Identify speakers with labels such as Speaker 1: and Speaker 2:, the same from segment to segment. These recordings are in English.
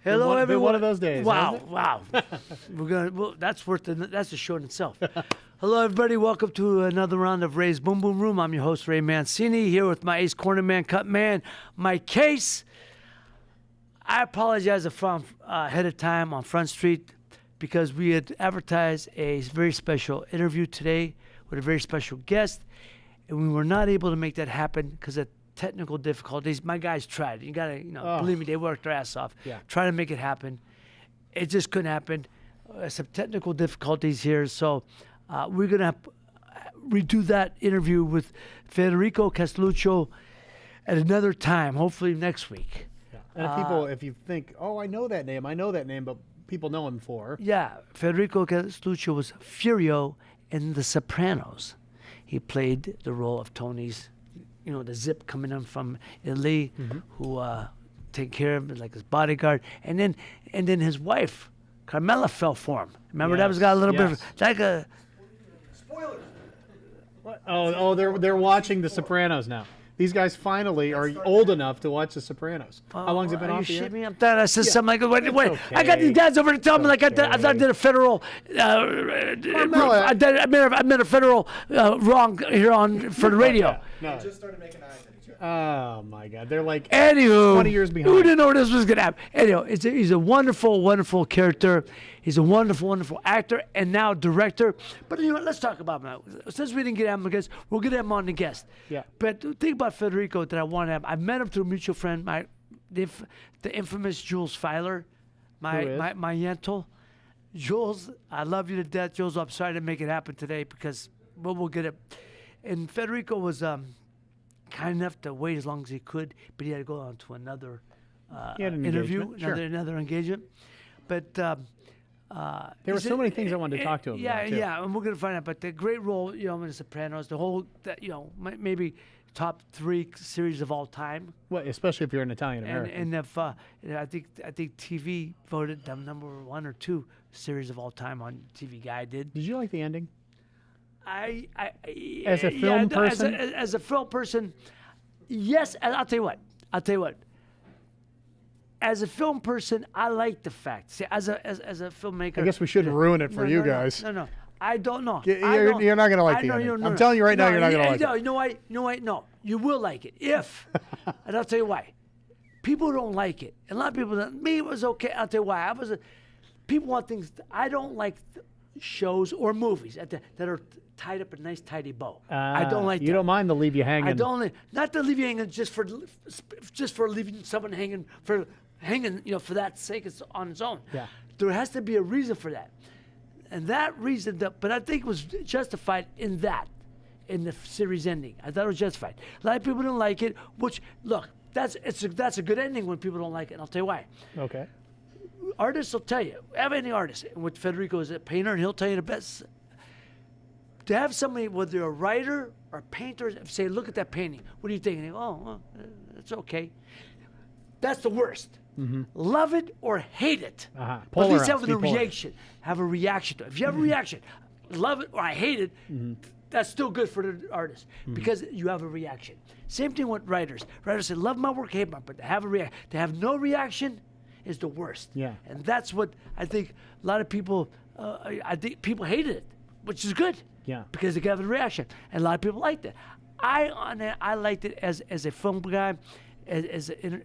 Speaker 1: Hello,
Speaker 2: Been
Speaker 1: everyone.
Speaker 2: one of those days.
Speaker 1: Wow,
Speaker 2: hasn't it?
Speaker 1: wow. That's a show in itself. Hello, everybody. Welcome to another round of Ray's Boom Boom Room. I'm your host, Ray Mancini, here with my ace corner man, cut man, Mike Case. I apologize ahead of time on Front Street because we had advertised a very special interview today with a very special guest, and we were not able to make that happen because of technical difficulties. My guys tried. You gotta, believe me, they worked their ass off.
Speaker 2: Yeah.
Speaker 1: Trying to make it happen. It just couldn't happen. Some technical difficulties here, so we're gonna redo that interview with Federico Castelluccio at another time, hopefully next week.
Speaker 2: Yeah. And if people, if you think, oh, I know that name, but people know him for.
Speaker 1: Yeah, Federico Castelluccio was Furio in The Sopranos. He played the role of Tony's, the zip coming in from Italy, who take care of him like his bodyguard, and then his wife, Carmela, fell for him. Remember that was got a little bit of, like a.
Speaker 3: Spoilers.
Speaker 2: What? Oh, they're watching The Sopranos now. These guys finally are old enough to watch The Sopranos. How long's it been off the air?
Speaker 1: Me? I'm done. I said something like, wait.
Speaker 2: okay.
Speaker 1: I got these guys over to tell me like I did a federal. I made a federal wrong here for the radio.
Speaker 2: No.
Speaker 3: Just started making eyes at each other.
Speaker 2: Oh my God, they're like
Speaker 1: Anywho,
Speaker 2: 20 years behind.
Speaker 1: Who didn't know this was gonna happen? Anyway, he's a wonderful, wonderful character. He's a wonderful, wonderful actor and now director. But let's talk about him now. Since we didn't get him on the guest, we'll get him on the guest.
Speaker 2: Yeah.
Speaker 1: But the thing about Federico that I want to have, I met him through a mutual friend, the infamous Jules Filer, my Yentl. Jules, I love you to death. Jules, I'm sorry to make it happen today because we'll get it. And Federico was kind enough to wait as long as he could, but he had to go on to another
Speaker 2: He had an
Speaker 1: interview,
Speaker 2: engagement, sure.
Speaker 1: another engagement. But
Speaker 2: There were so many things I wanted to talk to him about, too.
Speaker 1: Yeah, and we're gonna find out. But the great role, in The Sopranos, the whole, maybe top 3 series of all time.
Speaker 2: Well, especially if you're an Italian American.
Speaker 1: And if I think TV voted them number 1 or 2 series of all time on TV Guide did.
Speaker 2: Did you like the ending?
Speaker 1: As
Speaker 2: a film person?
Speaker 1: as a film person, yes. And I'll tell you what. As a film person, I like the fact. See, as a filmmaker,
Speaker 2: I guess we shouldn't ruin it for you guys.
Speaker 1: No, I don't know.
Speaker 2: You're not gonna like the ending. I'm telling you right now, you're not gonna like it.
Speaker 1: You know what? No, you will like it if, and I'll tell you why. People don't like it. And a lot of people don't. Me, it was okay. I'll tell you why. People want things. I don't like shows or movies that are tied up in a nice tidy bow. I don't like.
Speaker 2: You don't mind to leave you hanging.
Speaker 1: I don't. Not to leave you hanging just for leaving someone hanging for that sake. It's on its own.
Speaker 2: Yeah.
Speaker 1: There has to be a reason for that, and that reason, but I think it was justified in the series ending. I thought it was justified. A lot of people didn't like it. Which look, that's a good ending when people don't like it. And I'll tell you why.
Speaker 2: Okay.
Speaker 1: Artists will tell you. Have any artist, with Federico is a painter, and he'll tell you the best. To have somebody, whether they're a writer or a painter, say, look at that painting. What do you think? And they go, well, it's okay. That's the worst. Mm-hmm. Love it or hate it. But at least have a reaction. Have a reaction to it. If you have a reaction, love it or I hate it, that's still good for the artist because you have a reaction. Same thing with writers. Writers say, love my work, hate my work, but to have no reaction is the worst.
Speaker 2: Yeah.
Speaker 1: And that's what I think a lot of people, I think people hated it, which is good.
Speaker 2: Yeah.
Speaker 1: Because they got a reaction. And a lot of people liked it. I liked it as a film guy,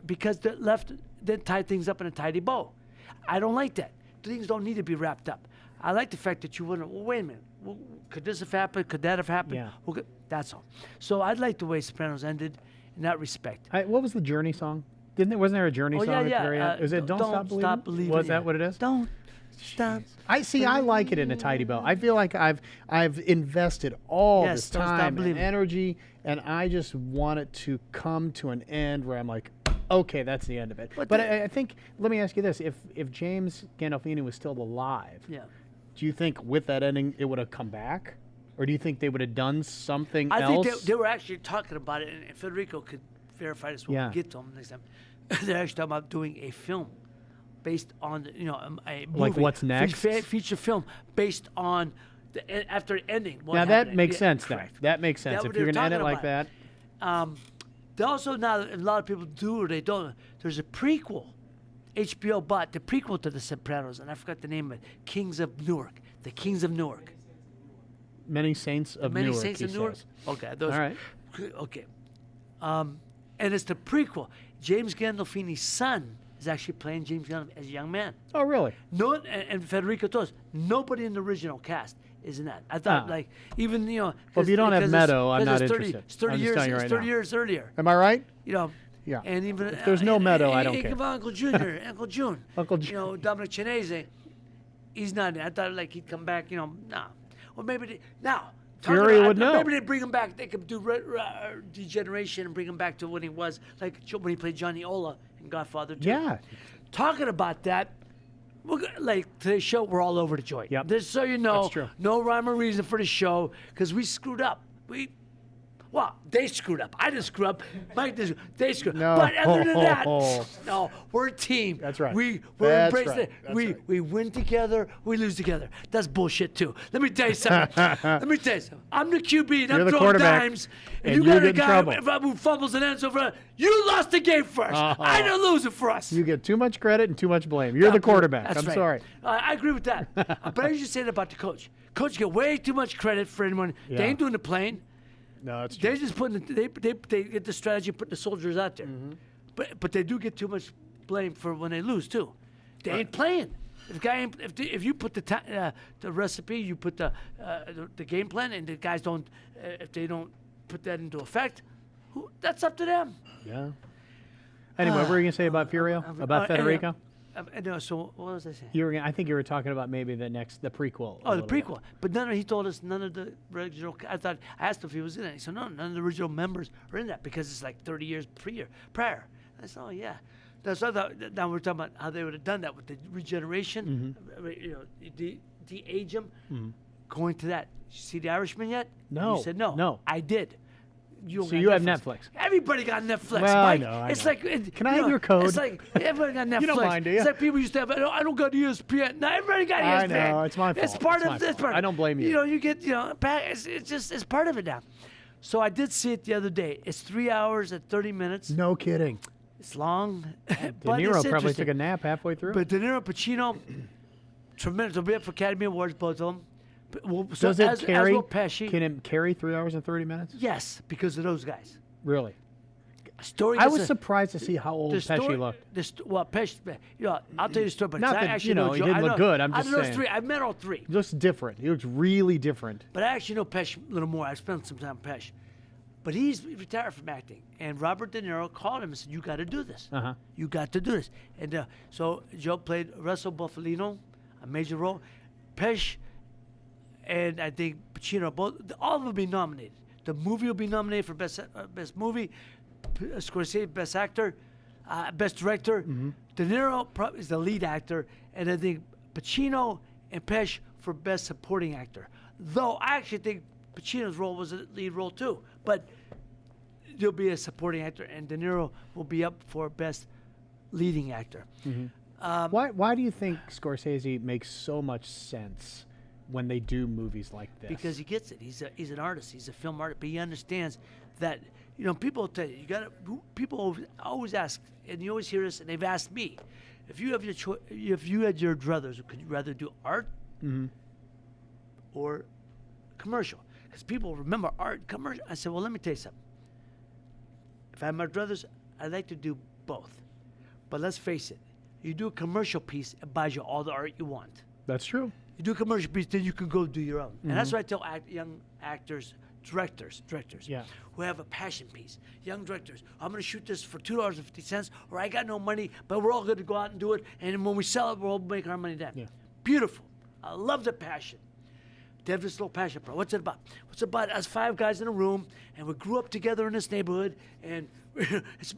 Speaker 1: because they tied things up in a tidy bow. I don't like that. Things don't need to be wrapped up. I like the fact that you wouldn't, well, wait a minute, could this have happened? Could that have happened?
Speaker 2: Yeah.
Speaker 1: Well, that's all. So I'd like the way Sopranos ended in that respect.
Speaker 2: What was the Journey song? Wasn't there a Journey song at the very end? Is it Don't Stop Believing? Was that what it is?
Speaker 1: Don't stop.
Speaker 2: I like it in a tidy bow. I feel like I've invested all this time and energy, and I just want it to come to an end where I'm like, okay, that's the end of it. But I think, let me ask you this: if James Gandolfini was still alive, do you think with that ending it would have come back, or do you think they would have done something else?
Speaker 1: I think they were actually talking about it, and Federico could verify this when we get to him next time. They're actually talking about doing a film based on a movie,
Speaker 2: like what's next,
Speaker 1: feature film based on after ending.
Speaker 2: Now that makes sense. That makes sense. If you're going to end it like that.
Speaker 1: They also, now a lot of people do or they don't, there's a prequel HBO bought the prequel to The Sopranos, and I forgot the name of it. Kings of Newark. The Kings of Newark.
Speaker 2: Many Saints of
Speaker 1: Many
Speaker 2: Newark.
Speaker 1: Saints
Speaker 2: he
Speaker 1: of Newark.
Speaker 2: says.
Speaker 1: Okay, those.
Speaker 2: All right.
Speaker 1: Okay. And it's the prequel. James Gandolfini's son is actually playing James Gandolfini as a young man.
Speaker 2: Oh, really?
Speaker 1: No, and Federico Torres. Nobody in the original cast is in that. I thought,
Speaker 2: Ah.
Speaker 1: like, even
Speaker 2: Well, if you don't have Meadow, I'm not interested.
Speaker 1: It's 30
Speaker 2: I'm just
Speaker 1: years.
Speaker 2: telling you
Speaker 1: It's
Speaker 2: right
Speaker 1: 30
Speaker 2: now.
Speaker 1: years earlier.
Speaker 2: Am I right?
Speaker 1: You know.
Speaker 2: Yeah.
Speaker 1: And even
Speaker 2: If there's no Meadow, I don't care.
Speaker 1: Think about Uncle Junior, Uncle June.
Speaker 2: Uncle
Speaker 1: You know, Dominic Chinese. He's not in it. I thought like he'd come back. You know, no. Or maybe now. talking
Speaker 2: Fury
Speaker 1: about-
Speaker 2: would know.
Speaker 1: Maybe they bring him back. They could do Degeneration and bring him back to when he was, like when he played Johnny Ola in Godfather 2.
Speaker 2: Yeah.
Speaker 1: Talking about that, like today's show, we're all over the joint.
Speaker 2: Yep.
Speaker 1: Just so you know,
Speaker 2: That's true.
Speaker 1: no rhyme or reason for the show because we screwed up. They screwed up. I didn't screw up. Mike didn't. They screwed up.
Speaker 2: No.
Speaker 1: But other than that, no, we're a team.
Speaker 2: That's right.
Speaker 1: We're
Speaker 2: That's
Speaker 1: embracing
Speaker 2: right.
Speaker 1: it.
Speaker 2: That's
Speaker 1: We
Speaker 2: right.
Speaker 1: we win together. We lose together. That's bullshit too. Let me tell you something. I'm the QB and
Speaker 2: You're
Speaker 1: I'm
Speaker 2: the
Speaker 1: throwing
Speaker 2: quarterback,
Speaker 1: dimes.
Speaker 2: and
Speaker 1: you
Speaker 2: you
Speaker 1: got
Speaker 2: get
Speaker 1: a
Speaker 2: in
Speaker 1: guy
Speaker 2: trouble.
Speaker 1: who fumbles and ends over. You lost the game first. I didn't lose it for us.
Speaker 2: You get too much credit and too much blame. You're the quarterback.
Speaker 1: That's
Speaker 2: I'm
Speaker 1: right.
Speaker 2: sorry.
Speaker 1: I agree with that. But I just said about the coach. Coach get way too much credit for anyone.
Speaker 2: Yeah.
Speaker 1: They ain't doing the playing.
Speaker 2: No, that's true.
Speaker 1: They just putting they get the strategy of putting the soldiers out there.
Speaker 2: Mm-hmm.
Speaker 1: But they do get too much blame for when they lose too. They ain't playing. If guy ain't, if you put the recipe, you put the game plan, and the guys don't if they don't put that into effect, that's up to them.
Speaker 2: Yeah. Anyway, what were you gonna say about Furio? About Federico?
Speaker 1: No, so what was I saying?
Speaker 2: You were. I think you were talking about maybe the prequel. a
Speaker 1: Oh, the
Speaker 2: little bit.
Speaker 1: prequel. But he told us none of the original. I asked him if he was in it. He said, no, none of the original members are in that because it's like 30 years prior. I said, oh, yeah. That's what I thought. Now we're talking about how they would have done that with the regeneration, you know, de-age them, going to that. You see The Irishman yet?
Speaker 2: No.
Speaker 1: You said no.
Speaker 2: No.
Speaker 1: I did.
Speaker 2: So you have Netflix.
Speaker 1: Everybody got Netflix,
Speaker 2: Well, I
Speaker 1: Mike.
Speaker 2: know, I
Speaker 1: It's
Speaker 2: know.
Speaker 1: like
Speaker 2: Can I have your code?
Speaker 1: It's like everybody got Netflix.
Speaker 2: You don't mind, do you?
Speaker 1: It's like people used to have. I don't got ESPN. Now everybody got
Speaker 2: I
Speaker 1: ESPN.
Speaker 2: know, it's my
Speaker 1: It's
Speaker 2: fault.
Speaker 1: part
Speaker 2: It's
Speaker 1: of
Speaker 2: my
Speaker 1: this.
Speaker 2: fault. I don't blame you.
Speaker 1: You know, you get it's part of it now. So I did see it the other day. It's 3 hours and 30 minutes.
Speaker 2: No kidding.
Speaker 1: It's long.
Speaker 2: De
Speaker 1: but
Speaker 2: Niro
Speaker 1: it's
Speaker 2: probably took
Speaker 1: interesting.
Speaker 2: a nap halfway through.
Speaker 1: But De Niro, Pacino, tremendous. They'll be up for Academy Awards, both of them. But, well, so
Speaker 2: Does it
Speaker 1: as
Speaker 2: carry?
Speaker 1: will Pesci.
Speaker 2: Can it carry 3 hours and 30 minutes?
Speaker 1: Yes, because of those guys.
Speaker 2: Really?
Speaker 1: Story.
Speaker 2: I
Speaker 1: gets
Speaker 2: was
Speaker 1: a-
Speaker 2: surprised to see how old
Speaker 1: the
Speaker 2: Pesci
Speaker 1: story,
Speaker 2: looked.
Speaker 1: Pesci, I'll tell you the story. But
Speaker 2: Not
Speaker 1: I
Speaker 2: that,
Speaker 1: actually
Speaker 2: you know,
Speaker 1: know
Speaker 2: he
Speaker 1: Joe.
Speaker 2: didn't
Speaker 1: I
Speaker 2: look
Speaker 1: know,
Speaker 2: good, I'm
Speaker 1: I
Speaker 2: just
Speaker 1: know those
Speaker 2: saying.
Speaker 1: three. I've met all three.
Speaker 2: He looks different. He looks really different.
Speaker 1: But I actually know Pesci a little more. I spent some time with Pesci. But he's retired from acting. And Robert De Niro called him and said, you got to do this.
Speaker 2: Uh-huh.
Speaker 1: You got to do this. And so Joe played Russell Buffalino, a major role. Pesci and I think Pacino, all of them will be nominated. The movie will be nominated for best movie, Scorsese best actor, best director. De Niro is the lead actor, and I think Pacino and Pesci for best supporting actor. Though I actually think Pacino's role was a lead role too, but he'll be a supporting actor, and De Niro will be up for best leading actor.
Speaker 2: Why do you think Scorsese makes so much sense when they do movies like this?
Speaker 1: Because he gets it. He's an artist. He's a film artist, but he understands that. You know, people will tell you. People always ask, and you always hear this, and they've asked me, if you have your choice, if you had your druthers, could you rather do art or commercial? Because people remember art, commercial. I said, well, let me tell you something. If I had my druthers, I'd like to do both. But let's face it, you do a commercial piece, it buys you all the art you want.
Speaker 2: That's true.
Speaker 1: You do a commercial piece, then you can go do your own. And that's what I tell young actors, directors,
Speaker 2: Yeah.
Speaker 1: who have a passion piece. Young directors, I'm going to shoot this for $2.50, or I got no money, but we're all going to go out and do it. And when we sell it, we're all making our money then.
Speaker 2: Yeah.
Speaker 1: Beautiful. I love the passion. They have this little passion pro. What's it about? What's it about us 5 guys in a room, and we grew up together in this neighborhood, and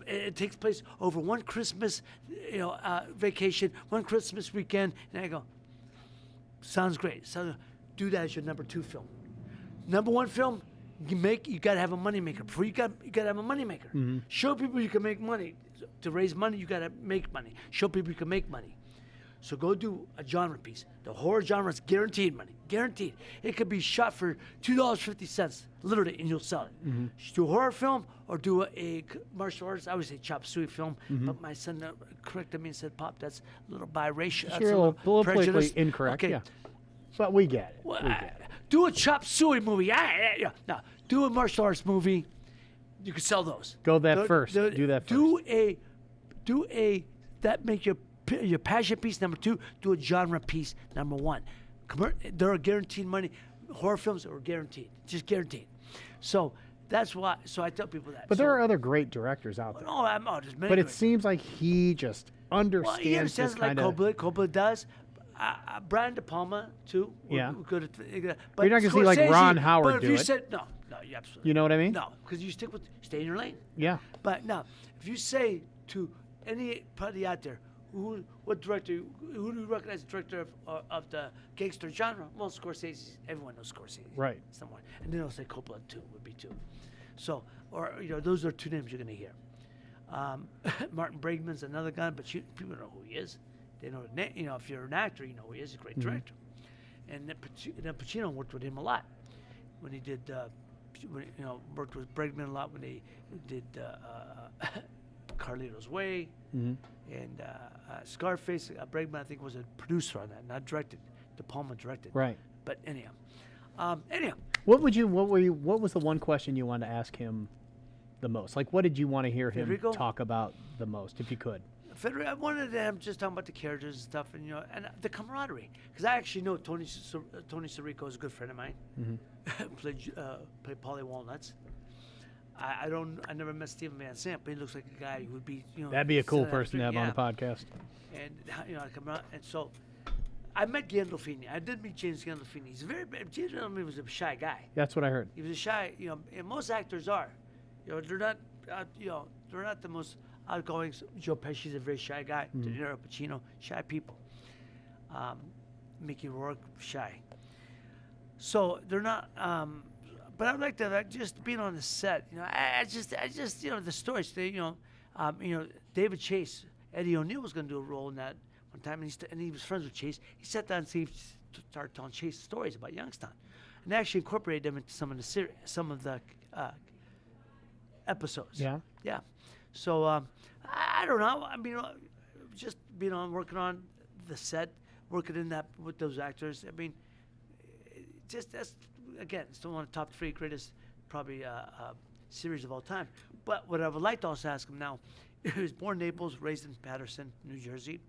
Speaker 1: it takes place over one Christmas, vacation, one Christmas weekend, and I go, sounds great. So do that as your number 2 film. Number 1 film, you got to have a moneymaker. Before you got to have a moneymaker. Show people you can make money. To raise money, you got to make money. Show people you can make money. So go do a genre piece. The horror genre is guaranteed money, guaranteed. It could be shot for $2.50, literally, and you'll sell it. Do a horror film or do a martial arts. I would say chop suey film, but my son corrected me and said, "Pop, that's a little biracial. That's
Speaker 2: You're
Speaker 1: a little
Speaker 2: politically
Speaker 1: prejudiced."
Speaker 2: incorrect.
Speaker 1: Okay.
Speaker 2: Yeah. But we get it.
Speaker 1: Well,
Speaker 2: We get it.
Speaker 1: do a chop suey movie. Yeah. No, do a martial arts movie. You can sell those.
Speaker 2: Go that first. Do that
Speaker 1: Do a that make your passion piece number 2. Do a genre piece number 1. They're guaranteed money. Horror films are guaranteed, just guaranteed. So that's why. So I tell people that.
Speaker 2: But there are other great directors out there.
Speaker 1: There's many.
Speaker 2: But it
Speaker 1: great-
Speaker 2: seems like he just understands
Speaker 1: Well, he
Speaker 2: this
Speaker 1: understands like
Speaker 2: kind of.
Speaker 1: Coppola does. Brian De Palma too.
Speaker 2: Yeah.
Speaker 1: We're good at. But
Speaker 2: You're not gonna see, like, Ron Howard
Speaker 1: But if
Speaker 2: do
Speaker 1: you
Speaker 2: it.
Speaker 1: said no, you absolutely.
Speaker 2: You know what I mean?
Speaker 1: No, because you stay in your lane.
Speaker 2: Yeah.
Speaker 1: But now, if you say to anybody out there, what director, who do you recognize the director of the gangster genre? Well, Scorsese. Everyone knows Scorsese.
Speaker 2: Right.
Speaker 1: Someone, and then they'll say Coppola too would be 2. So, or those are 2 names you're gonna hear. Martin Bregman's another guy, but people know who he is. They know the name. If you're an actor, you know who he is. He's a great director. And then Pacino worked with him a lot when he did. Worked with Bregman a lot when they did Carlito's Way and Scarface. Bregman, I think, was a producer on that, not directed. De Palma directed.
Speaker 2: Right.
Speaker 1: But anyhow.
Speaker 2: What was the one question you wanted to ask him the most? Like, what did you want to hear him
Speaker 1: Federico?
Speaker 2: talk about the most, if you could?
Speaker 1: I wanted them just talking about the characters and stuff, and the camaraderie. Because I actually know Tony Sirico is a good friend of mine. Played Paulie Walnuts. I never met Stephen Van Sant, but he looks like a guy who would be,
Speaker 2: That'd be a cool
Speaker 1: set
Speaker 2: person to have
Speaker 1: yeah.
Speaker 2: on the podcast.
Speaker 1: And I come out, and so I met Gandolfini. I did meet James Gandolfini. James Gandolfini was a shy guy.
Speaker 2: That's what I heard.
Speaker 1: He was a shy, and most actors are. They're not, they're not the most outgoing. Joe Pesci's a very shy guy. De Niro, Pacino, shy people. Mickey Rourke, shy. So they're not. But I'd like to just being on the set. I just the stories. David Chase, Eddie O'Neill was going to do a role in that one time, and he was friends with Chase. He sat down and started telling Chase stories about Youngstown, and actually incorporated them into some of the episodes.
Speaker 2: Yeah.
Speaker 1: Yeah. So I don't know. I mean, just working on the set, working in that with those actors. I mean, that's again, still one of the top 3 greatest probably series of all time. But what I would like to also ask him now, he was born in Naples, raised in Patterson, New Jersey.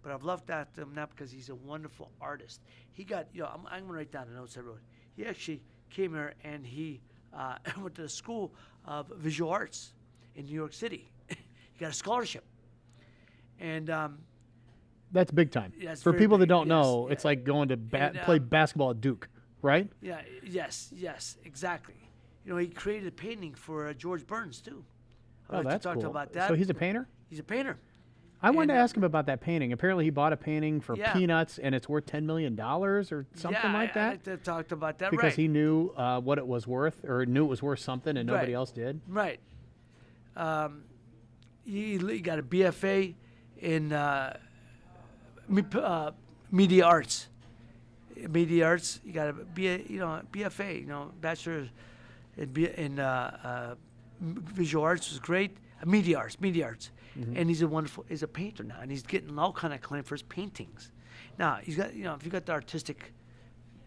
Speaker 1: But I've loved that now because he's a wonderful artist. He got, I'm going to write down the notes I wrote. He actually came here and he went to the School of Visual Arts in New York City. He got a scholarship. And
Speaker 2: That's big time.
Speaker 1: Yeah, it's
Speaker 2: For
Speaker 1: very
Speaker 2: people that
Speaker 1: big,
Speaker 2: don't
Speaker 1: yes,
Speaker 2: know,
Speaker 1: yeah.
Speaker 2: it's like going to
Speaker 1: And,
Speaker 2: play basketball at Duke, right?
Speaker 1: yeah, yes, exactly. He created a painting for George Burns too. I'd
Speaker 2: Oh,
Speaker 1: like to
Speaker 2: that's
Speaker 1: talk
Speaker 2: cool.
Speaker 1: about that.
Speaker 2: So he's a painter?
Speaker 1: He's a painter.
Speaker 2: I wanted
Speaker 1: And,
Speaker 2: to ask him about that painting. Apparently, he bought a painting for
Speaker 1: Yeah.
Speaker 2: peanuts, and it's worth $10 million or something
Speaker 1: yeah,
Speaker 2: like
Speaker 1: I'd
Speaker 2: that.
Speaker 1: like to talk about that.
Speaker 2: Because
Speaker 1: right.
Speaker 2: he knew what it was worth, or knew it was worth something, and nobody
Speaker 1: Right.
Speaker 2: else did.
Speaker 1: Right. He got a BFA in media arts. Media arts. You got a BFA. Bachelor in visual arts was great. Media arts. And he's a painter now, and he's getting all kind of acclaim for his paintings. Now he's got, if you got the artistic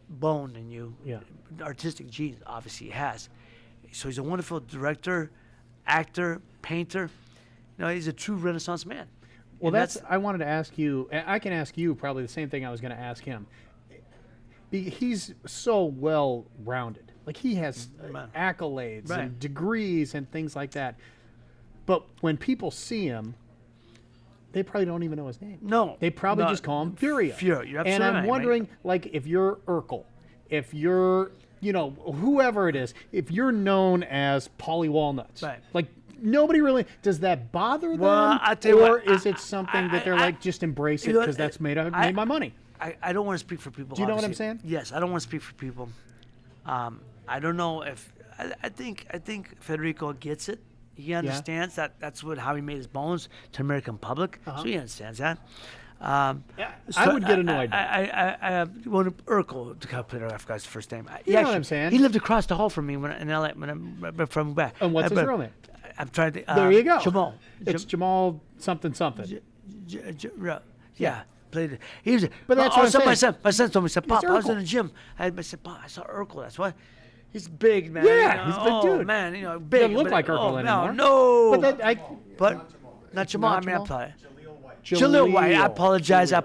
Speaker 1: bone in you,
Speaker 2: Yeah.
Speaker 1: artistic genes, obviously he has. So he's a wonderful director, actor, painter. He's a true Renaissance man.
Speaker 2: Well,
Speaker 1: And
Speaker 2: I wanted to ask you. I can ask you probably the same thing I was going to ask him. He's so well rounded. Like he has accolades
Speaker 1: Right.
Speaker 2: and degrees and things like that. But when people see him, they probably don't even know his name.
Speaker 1: No,
Speaker 2: They probably
Speaker 1: no,
Speaker 2: just call him Furio.
Speaker 1: Furio, you're
Speaker 2: And
Speaker 1: absolutely
Speaker 2: I'm
Speaker 1: right,
Speaker 2: wondering, like, if you're Urkel, if you're, whoever it is, if you're known as Paulie Walnuts,
Speaker 1: Right.
Speaker 2: like, nobody really, does that bother them?
Speaker 1: Well, I'll tell you
Speaker 2: or
Speaker 1: what,
Speaker 2: is it something that they're like, just embrace it because that's made my money?
Speaker 1: I don't want to speak for people.
Speaker 2: Do you know what I'm
Speaker 1: obviously.
Speaker 2: saying?
Speaker 1: Yes, I don't want to speak for people. I don't know if I think Federico gets it. He understands that that's how he made his bones to American public, so he understands that.
Speaker 2: I would get annoyed.
Speaker 1: I one of Urkel, the guy played, I forgot his first name.
Speaker 2: You know what I'm saying?
Speaker 1: He lived across the hall from me in LA from back.
Speaker 2: And what's his real name?
Speaker 1: I'm trying to.
Speaker 2: There you go.
Speaker 1: Jamal.
Speaker 2: It's Jamal something.
Speaker 1: Yeah. Played it. He was.
Speaker 2: But that's what I'm saying.
Speaker 1: My son told me, he said, "Pop, I was in
Speaker 2: Urkel.
Speaker 1: the gym." I said, "Pop, I saw Urkel. That's why." He's big, man.
Speaker 2: Yeah, he's a big
Speaker 1: oh,
Speaker 2: dude.
Speaker 1: man, big.
Speaker 2: Doesn't look
Speaker 1: but-
Speaker 2: like Urkel anymore.
Speaker 1: No.
Speaker 2: But
Speaker 1: Not Jamal.
Speaker 2: Not
Speaker 1: I mean, I'm
Speaker 2: Jamal?
Speaker 1: sorry.
Speaker 3: Jaleel White.
Speaker 1: Jaleel White. I
Speaker 2: Jaleel.
Speaker 1: apologize.
Speaker 2: Yeah.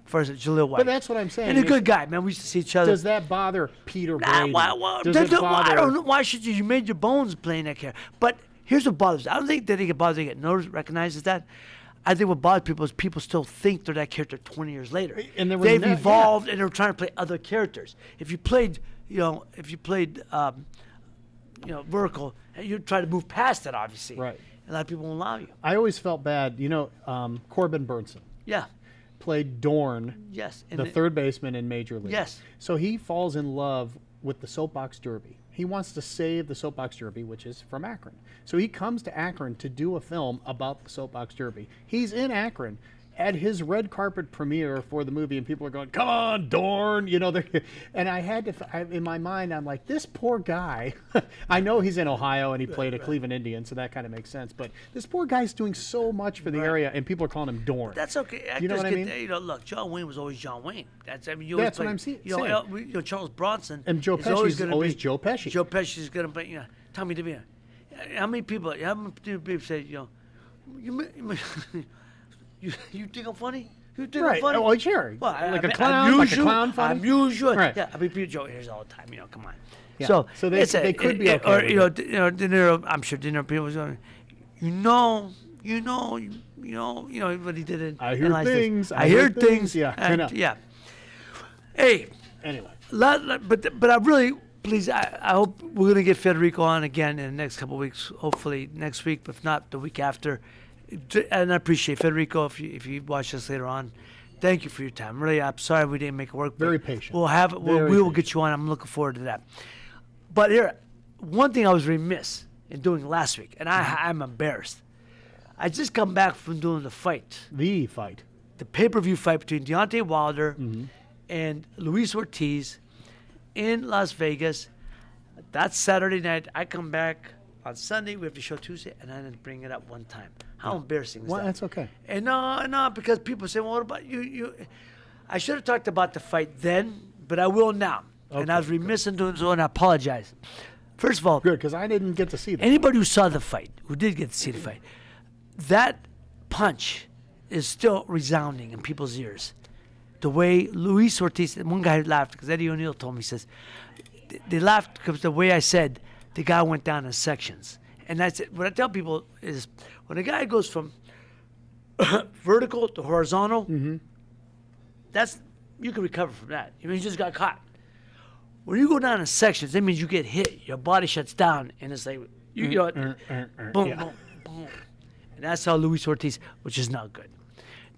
Speaker 1: For Jaleel White.
Speaker 2: But that's what I'm saying.
Speaker 1: And a
Speaker 2: is-
Speaker 1: good guy, man. We used to see each other.
Speaker 2: Does that bother Peter
Speaker 1: Nah,
Speaker 2: Brady?
Speaker 1: why,
Speaker 2: Does it
Speaker 1: I
Speaker 2: bother?
Speaker 1: don't know. Why should you? You made your bones playing that character. But here's what bothers me. I don't think that they get bothered. They get noticed, recognizes that. I think what bothers people is people still think they're that character 20 years later.
Speaker 2: And there was
Speaker 1: they've
Speaker 2: no- yeah.
Speaker 1: evolved and they're trying to play other characters. If you played, Vertical, you try to move past that, obviously.
Speaker 2: Right.
Speaker 1: A lot of people won't allow you.
Speaker 2: I always felt bad. Corbin Burnson
Speaker 1: Yeah.
Speaker 2: played Dorn,
Speaker 1: Yes.
Speaker 2: the third baseman in Major League.
Speaker 1: Yes.
Speaker 2: So he falls in love with the soapbox derby. He wants to save the soapbox derby, which is from Akron. So he comes to Akron to do a film about the soapbox derby. He's in Akron at his red carpet premiere for the movie, and people are going, "Come on, Dorn!" And I had to, in my mind, I'm like, this poor guy. I know he's in Ohio and he played a Cleveland Indian, so that kind of makes sense. But this poor guy's doing so much for the area, and people are calling him Dorn.
Speaker 1: That's okay.
Speaker 2: You know what I mean?
Speaker 1: Look, John Wayne was always John Wayne. That's what
Speaker 2: I'm saying.
Speaker 1: Charles Bronson.
Speaker 2: And Joe
Speaker 1: is
Speaker 2: Pesci's
Speaker 1: gonna
Speaker 2: always
Speaker 1: be-
Speaker 2: Joe Pesci.
Speaker 1: Joe Pesci is going to be, Tommy DeVito. How many people say, you think I'm funny? You think
Speaker 2: Right.
Speaker 1: I'm funny?
Speaker 2: Oh, sure.
Speaker 1: Well,
Speaker 2: Like a
Speaker 1: I'm
Speaker 2: clown, like a
Speaker 1: usual.
Speaker 2: clown funny?
Speaker 1: I'm usual.
Speaker 2: Right.
Speaker 1: Yeah, I mean, people joke here's all the time. Come on.
Speaker 2: Yeah.
Speaker 1: So
Speaker 2: they
Speaker 1: it's
Speaker 2: could be okay
Speaker 1: Or
Speaker 2: with
Speaker 1: De Niro. I'm sure De Niro people was going, what he did in.
Speaker 2: I hear
Speaker 1: in License.
Speaker 2: things,
Speaker 1: I hear
Speaker 2: things.
Speaker 1: things.
Speaker 2: Yeah, I
Speaker 1: and-
Speaker 2: know.
Speaker 1: Yeah. Hey.
Speaker 2: Anyway.
Speaker 1: But I really, please, I hope we're gonna get Federico on again in the next couple of weeks. Hopefully next week, if not the week after. And I appreciate Federico if you watch this later on. Thank you for your time. Really, I'm sorry we didn't make it work. but
Speaker 2: Very patient.
Speaker 1: We'll have it.
Speaker 2: Very
Speaker 1: We will
Speaker 2: patient.
Speaker 1: get you on. I'm looking forward to that. But here, one thing I was remiss in doing last week, and I'm embarrassed. I just come back from doing the fight.
Speaker 2: The fight.
Speaker 1: The pay-per-view fight between Deontay Wilder
Speaker 2: Mm-hmm.
Speaker 1: and Luis Ortiz in Las Vegas. That's Saturday night. I come back on Sunday. We have to show Tuesday, and I didn't bring it up one time. How embarrassing is
Speaker 2: Well,
Speaker 1: that?
Speaker 2: that's okay.
Speaker 1: And no, because people say, well, what about you? I should have talked about the fight then, but I will now. And I was remiss in doing so, and I apologize. First of all,
Speaker 2: Good, because I didn't get to see that.
Speaker 1: anybody who saw the fight, who did get to see the fight, that punch is still resounding in people's ears. The way Luis Ortiz, one guy laughed because Eddie O'Neill told me, he says, they laughed because the way I said the guy went down in sections. And that's it. What I tell people is when a guy goes from vertical to horizontal, that's you can recover from that. You just got caught. When you go down in sections, that means you get hit. Your body shuts down, and it's like boom,
Speaker 2: yeah.
Speaker 1: boom, boom. And that's how Luis Ortiz, which is not good.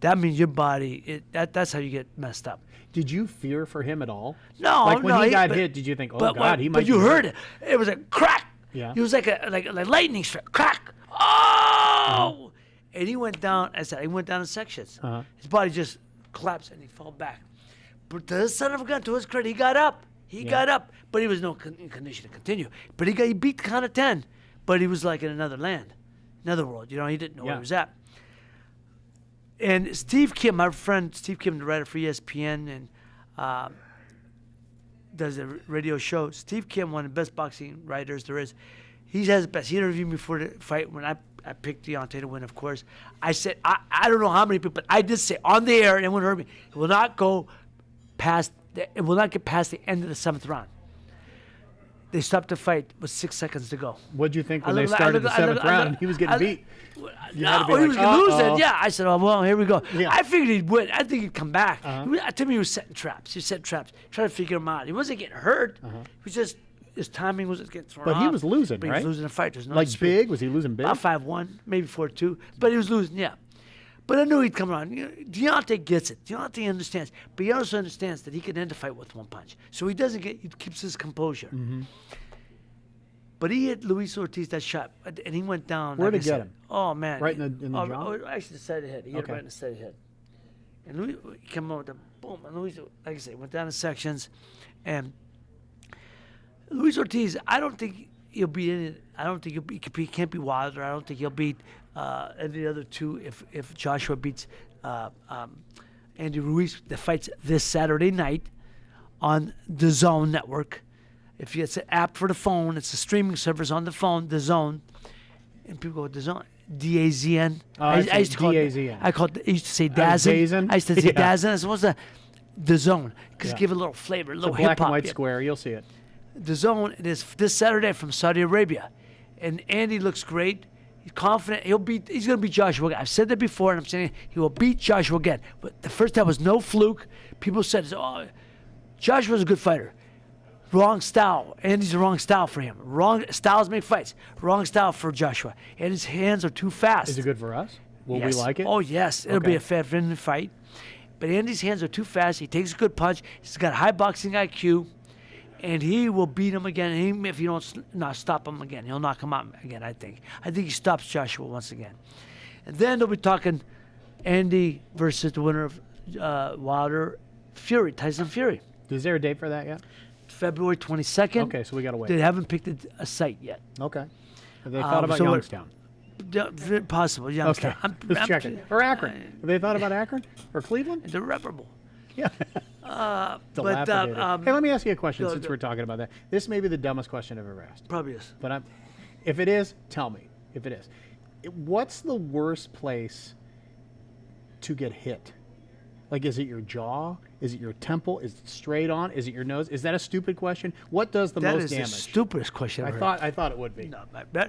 Speaker 1: That means your body. That's how you get messed up.
Speaker 2: Did you fear for him at all?
Speaker 1: No,
Speaker 2: Like when
Speaker 1: no,
Speaker 2: he got
Speaker 1: but-
Speaker 2: hit, did you think, oh
Speaker 1: but,
Speaker 2: God, he might?
Speaker 1: But you
Speaker 2: be
Speaker 1: heard
Speaker 2: hurt?
Speaker 1: it. It was a crack.
Speaker 2: Yeah.
Speaker 1: It was like a lightning strike. Crack. Oh! And he went down. I said he went down in sections.
Speaker 2: Uh-huh.
Speaker 1: His body just collapsed and he fell back. But to the son of a gun, to his credit, he got up. He got up, but he was no in condition to continue. But he beat the count of 10. But he was like in another land, another world. He didn't know where he was at. And Steve Kim, my friend Steve Kim, the writer for ESPN and does a radio show. Steve Kim, one of the best boxing writers there is. He has the best. He interviewed me before the fight when I picked Deontay to win, of course. I said, I don't know how many people, but I did say on the air, and everyone heard me, it will not get past the end of the 7th round. They stopped the fight with 6 seconds to go.
Speaker 2: What'd you think when
Speaker 1: I
Speaker 2: they
Speaker 1: look- I
Speaker 2: started
Speaker 1: look-
Speaker 2: the
Speaker 1: I
Speaker 2: 7th
Speaker 1: look- I
Speaker 2: round
Speaker 1: look-
Speaker 2: and he was getting
Speaker 1: I-
Speaker 2: beat? You
Speaker 1: No,
Speaker 2: had to be
Speaker 1: he
Speaker 2: like,
Speaker 1: was going to lose
Speaker 2: uh-oh.
Speaker 1: it. Yeah, I said, oh, well, here we go.
Speaker 2: Yeah.
Speaker 1: I figured he'd win. I think he'd come back. To me, he was setting traps. He set traps, trying to figure him out. He wasn't getting hurt. He was just, his timing was getting thrown
Speaker 2: But
Speaker 1: off.
Speaker 2: he was losing,
Speaker 1: But he
Speaker 2: right?
Speaker 1: was losing the fight. There's no
Speaker 2: Like
Speaker 1: dispute.
Speaker 2: big? Was he losing big?
Speaker 1: About 5-1, maybe 4-2. But he was losing, yeah. But I knew he'd come around. Deontay gets it. Deontay understands. But he also understands that he can end a fight with one punch. So he keeps his composure.
Speaker 2: Mm-hmm.
Speaker 1: But he hit Luis Ortiz that shot, and he went down.
Speaker 2: Where'd
Speaker 1: like
Speaker 2: it
Speaker 1: I
Speaker 2: get
Speaker 1: said.
Speaker 2: him?
Speaker 1: Oh, man.
Speaker 2: Right in the jaw?
Speaker 1: Actually, the side of the head. He hit it
Speaker 2: Okay.
Speaker 1: right in the side of the head. And Luis came out with a boom. And Luis, like I said, went down to sections. And Luis Ortiz, I don't think he'll beat any. I don't think he can't beat Wilder. I don't think he'll beat any of the other two if Joshua beats Andy Ruiz. The fight's this Saturday night on the Zone Network. If it's an app for the phone, it's a streaming service on the phone, the Zone. And people go, the Zone, D-A-Z-N. I used to call
Speaker 2: D-A-Z-N.
Speaker 1: I used to say Dazen. I used to say
Speaker 2: Yeah.
Speaker 1: Dazen. I suppose the Zone, because give it a little flavor, a little
Speaker 2: Black
Speaker 1: hip-hop.
Speaker 2: and white
Speaker 1: yeah.
Speaker 2: square. You'll see it.
Speaker 1: The Zone, it is this Saturday from Saudi Arabia. And Andy looks great. He's confident. He's going to beat Joshua again. I've said that before, and I'm saying he will beat Joshua again. But the first time was no fluke. People said, oh, Joshua's a good fighter. Wrong style. Andy's the wrong style for him. Wrong styles make fights. Wrong style for Joshua. And his hands are too fast.
Speaker 2: Is it good for us? Will
Speaker 1: Yes.
Speaker 2: we like it?
Speaker 1: Oh, yes. It'll be
Speaker 2: Okay.
Speaker 1: a fan-friendly fight. But Andy's hands are too fast. He takes a good punch. He's got high boxing IQ. And he will beat him again. And if you don't not stop him again, he'll knock him out again, I think. I think he stops Joshua once again. And then they'll be talking Andy versus the winner of Wilder Fury, Tyson Fury.
Speaker 2: Is there a date for that yet?
Speaker 1: February 22nd.
Speaker 2: Okay, so we got to wait.
Speaker 1: They haven't picked a site yet.
Speaker 2: Okay. Have they thought about
Speaker 1: so what-
Speaker 2: Youngstown?
Speaker 1: Possible, yeah.
Speaker 2: Okay. Just checking. Or Akron. Have they thought about Akron? Or Cleveland?
Speaker 1: It's irreparable.
Speaker 2: Yeah. Dilapidated. Hey, let me ask you a question
Speaker 1: Go,
Speaker 2: since
Speaker 1: go.
Speaker 2: we're talking about that. This may be the dumbest question I've ever asked.
Speaker 1: Probably is.
Speaker 2: But if it is, tell me. If it is. What's the worst place to get hit? Like, is it your jaw? Is it your temple? Is it straight on? Is it your nose? Is that a stupid question? What does the
Speaker 1: That
Speaker 2: most
Speaker 1: is
Speaker 2: damage?
Speaker 1: the stupidest question
Speaker 2: I
Speaker 1: I've
Speaker 2: thought it would be.
Speaker 1: No,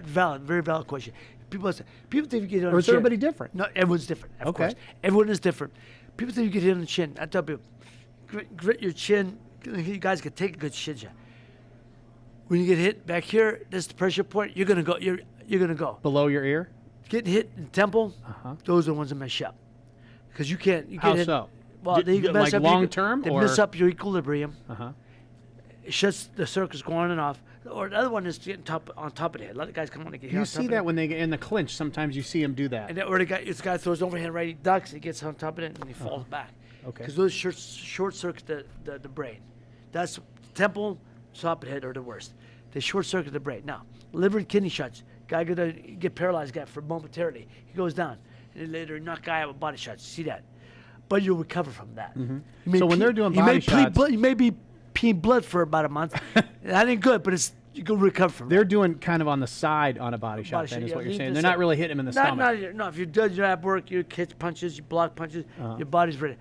Speaker 1: valid, very valid question. People think you get hit on
Speaker 2: Or
Speaker 1: the
Speaker 2: is
Speaker 1: chin.
Speaker 2: everybody different?
Speaker 1: No, everyone's different. Of
Speaker 2: Okay.
Speaker 1: course, everyone is different. People think you get hit on the chin. I tell people, grit your chin. You guys can take a good shin shot. When you get hit back here, this is the pressure point. You're gonna go. You're gonna go.
Speaker 2: Below your ear?
Speaker 1: Getting hit in the temple.
Speaker 2: Uh-huh.
Speaker 1: Those are the ones that mess you up. Because you can't. You
Speaker 2: How
Speaker 1: get hit,
Speaker 2: so?
Speaker 1: Well, they
Speaker 2: Like
Speaker 1: mess up
Speaker 2: long
Speaker 1: your,
Speaker 2: term,
Speaker 1: They
Speaker 2: or-
Speaker 1: mess up your equilibrium.
Speaker 2: Uh-huh.
Speaker 1: It shuts the circuits go on and off. Or the other one is getting on top of the head. A lot of guys come on and get hit
Speaker 2: You
Speaker 1: on top
Speaker 2: see
Speaker 1: of
Speaker 2: that
Speaker 1: it.
Speaker 2: when they get in the clinch. Sometimes you see them do that.
Speaker 1: And then, or this guy throws overhand right, he ducks, he gets on top of it, and he falls back.
Speaker 2: Okay.
Speaker 1: Because those short circuit the brain. That's temple, top of the head are the worst. They short circuit the brain. Now, liver and kidney shots. Guy gonna get paralyzed guy for momentarily. He goes down. And then later knock guy out with body shots. You see that? But you'll recover from that. You may
Speaker 2: So when they're doing
Speaker 1: you
Speaker 2: body
Speaker 1: may
Speaker 2: shots-
Speaker 1: you may be peeing blood for about a month. That ain't good, but you can recover from
Speaker 2: They're
Speaker 1: that.
Speaker 2: doing kind of on the side on a body shot,
Speaker 1: Body
Speaker 2: then
Speaker 1: shot,
Speaker 2: is
Speaker 1: yeah,
Speaker 2: what you're
Speaker 1: leave
Speaker 2: saying.
Speaker 1: this
Speaker 2: They're not
Speaker 1: up.
Speaker 2: really hitting him in the stomach.
Speaker 1: No, if you've done your ab work, you catch punches, you block punches, your body's ready.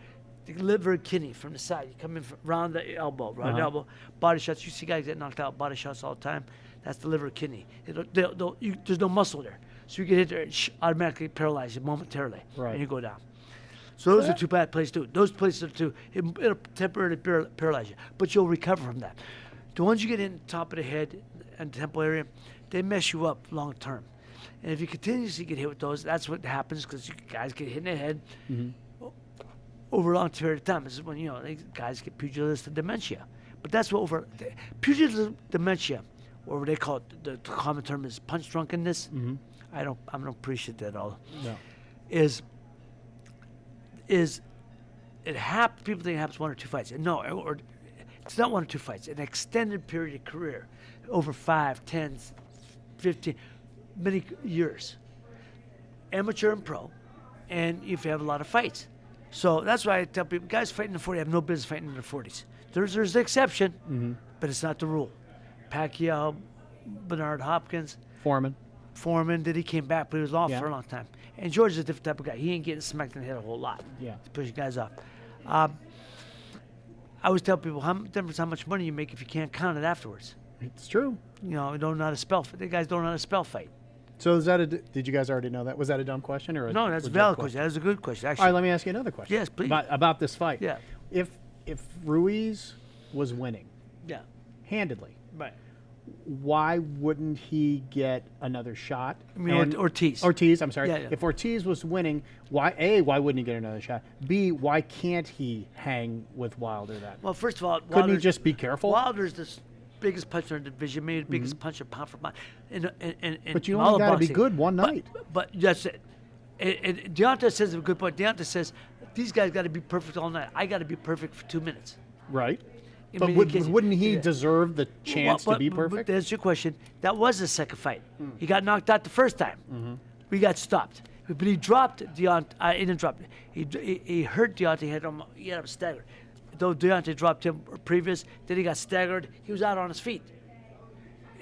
Speaker 1: The liver and kidney from the side. You come in around the elbow, the elbow. Body shots. You see guys get knocked out body shots all the time. That's the liver and kidney. There's no muscle there. So you get hit there and automatically paralyze you momentarily.
Speaker 2: Right.
Speaker 1: And you go down. So those are two bad places too. Those places are two. It'll temporarily paralyze you. But you'll recover from that. The ones you get in the top of the head and temple area, they mess you up long term. And if you continuously get hit with those, that's what happens because you guys get hit in the head over a long period of time. This is when, guys get pugilistic dementia. But that's what pugilistic dementia, or what they call it, the common term is punch drunkenness. I don't appreciate that at all.
Speaker 2: No.
Speaker 1: Is it happens? People think it happens 1 or 2 fights. No, or it's not 1 or 2 fights. An extended period of career, over 5, 10, 15, many years. Amateur and pro, and if you have a lot of fights. So that's why I tell people, guys fighting in the 40 have no business fighting in their 40s. There's the exception, but it's not the rule. Pacquiao, Bernard Hopkins, Foreman, he came back, but he was off
Speaker 2: Yeah.
Speaker 1: for a long time. And George is a different type of guy. He ain't getting smacked in the head a whole lot.
Speaker 2: Yeah.
Speaker 1: He's pushing guys off. I always tell people, how much money you make if you can't count it afterwards.
Speaker 2: It's true.
Speaker 1: You don't know how to spell. The guys don't know how to spell fight.
Speaker 2: So did you guys already know that? Was that a dumb question or
Speaker 1: No, that's a
Speaker 2: legit
Speaker 1: valid question. That's a good question,
Speaker 2: All
Speaker 1: actually.
Speaker 2: right, let me ask you another question.
Speaker 1: Yes, please.
Speaker 2: About this fight.
Speaker 1: Yeah.
Speaker 2: If Ruiz was winning
Speaker 1: Yeah.
Speaker 2: handedly,
Speaker 1: Right.
Speaker 2: why wouldn't he get another shot?
Speaker 1: I mean, Ortiz.
Speaker 2: Ortiz, I'm sorry.
Speaker 1: Yeah, yeah.
Speaker 2: If Ortiz was winning, why wouldn't he get another shot? B, why can't he hang with Wilder then?
Speaker 1: Well, first of all,
Speaker 2: Couldn't he
Speaker 1: Wilder's-
Speaker 2: just be careful?
Speaker 1: Wilder's the biggest puncher in the division, maybe the biggest puncher pound for pound.
Speaker 2: But you only got to be good one night.
Speaker 1: But that's it. And Deontay says a good point. Deontay says these guys got to be perfect all night. I got to be perfect for 2 minutes.
Speaker 2: Right.
Speaker 1: I
Speaker 2: But
Speaker 1: mean, in case-
Speaker 2: wouldn't he
Speaker 1: yeah.
Speaker 2: deserve the chance to be
Speaker 1: But
Speaker 2: perfect?
Speaker 1: to answer your question, that was the second fight. He got knocked out the first time. We got stopped. But he dropped Deontay. He didn't drop. He hurt Deontay. He had him staggered. Though Deontay dropped him previous, then he got staggered. He was out on his feet.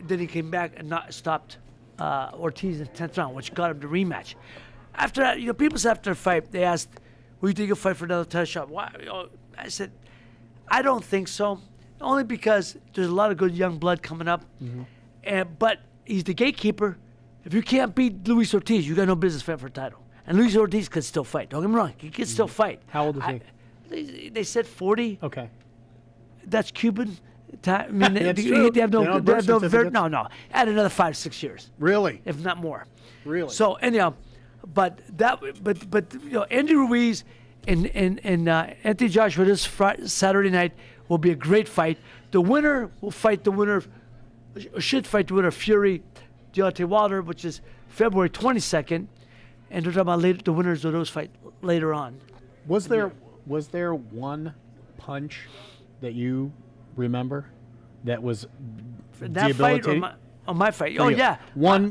Speaker 1: Then he came back and stopped Ortiz in the 10th round, which got him the rematch. After that, people said after the fight, they asked, "Will you think you'll fight for another title shot?" Why? I said, "I don't think so. Only because there's a lot of good young blood coming up, but he's the gatekeeper. If you can't beat Luis Ortiz, you got no business fighting for a title. And Luis Ortiz could still fight. Don't get me wrong, he could still fight.
Speaker 2: How old is he?
Speaker 1: They said 40.
Speaker 2: Okay.
Speaker 1: That's Cuban. I mean,
Speaker 2: That's
Speaker 1: they
Speaker 2: true.
Speaker 1: have
Speaker 2: They don't have birth certificates?
Speaker 1: no. Add another 5 to 6 years,
Speaker 2: Really?
Speaker 1: if not more.
Speaker 2: Really?
Speaker 1: So anyhow, but Andy Ruiz and Anthony Joshua this Saturday night will be a great fight. The winner will fight the winner, should fight the winner of Fury, Deontay Wilder, which is February 22nd, and they're talking about the winners of those fight later on.
Speaker 2: Was there one punch that you remember that was
Speaker 1: That fight
Speaker 2: debilitating?
Speaker 1: or my fight?
Speaker 2: For
Speaker 1: Oh
Speaker 2: you?
Speaker 1: yeah,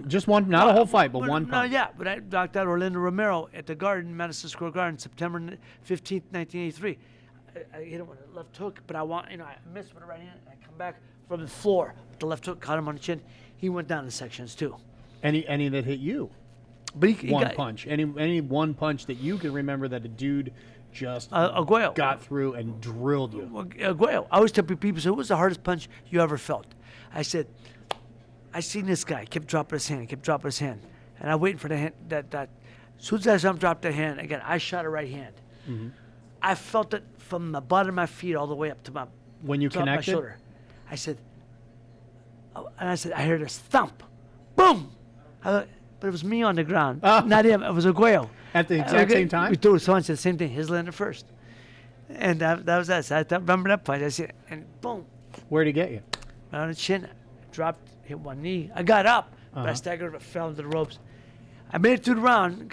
Speaker 2: just one, not a whole fight, but one
Speaker 1: No,
Speaker 2: punch.
Speaker 1: yeah, but I knocked out Orlando Romero at the Garden, Madison Square Garden, September 15th, 1983. I hit him with a left hook, but I missed with the right hand. I come back from the floor with the left hook, caught him on the chin. He went down in sections too.
Speaker 2: Any that hit you?
Speaker 1: But he
Speaker 2: One
Speaker 1: got,
Speaker 2: punch. Any one punch that you can remember that a dude just
Speaker 1: Aguayo.
Speaker 2: got through and drilled you.
Speaker 1: Aguayo. I always tell people, "What was the hardest punch you ever felt?" I said, "I seen this guy kept dropping his hand, and I waiting for the hand that. As soon as I dropped the hand again, I shot a right hand. I felt it from the bottom of my feet all the way up to my
Speaker 2: When you
Speaker 1: top of my
Speaker 2: connected?
Speaker 1: shoulder. I said, I heard this thump, boom. But it was me on the ground, not him. It was Aguayo.
Speaker 2: At the exact same time?
Speaker 1: We threw someone said the same thing. His landed first, and that was that. So I remember that punch. I said, and boom,
Speaker 2: Where'd he get you?
Speaker 1: right on the chin, dropped, hit one knee. I got up, but I staggered, but fell into the ropes. I made it through the round.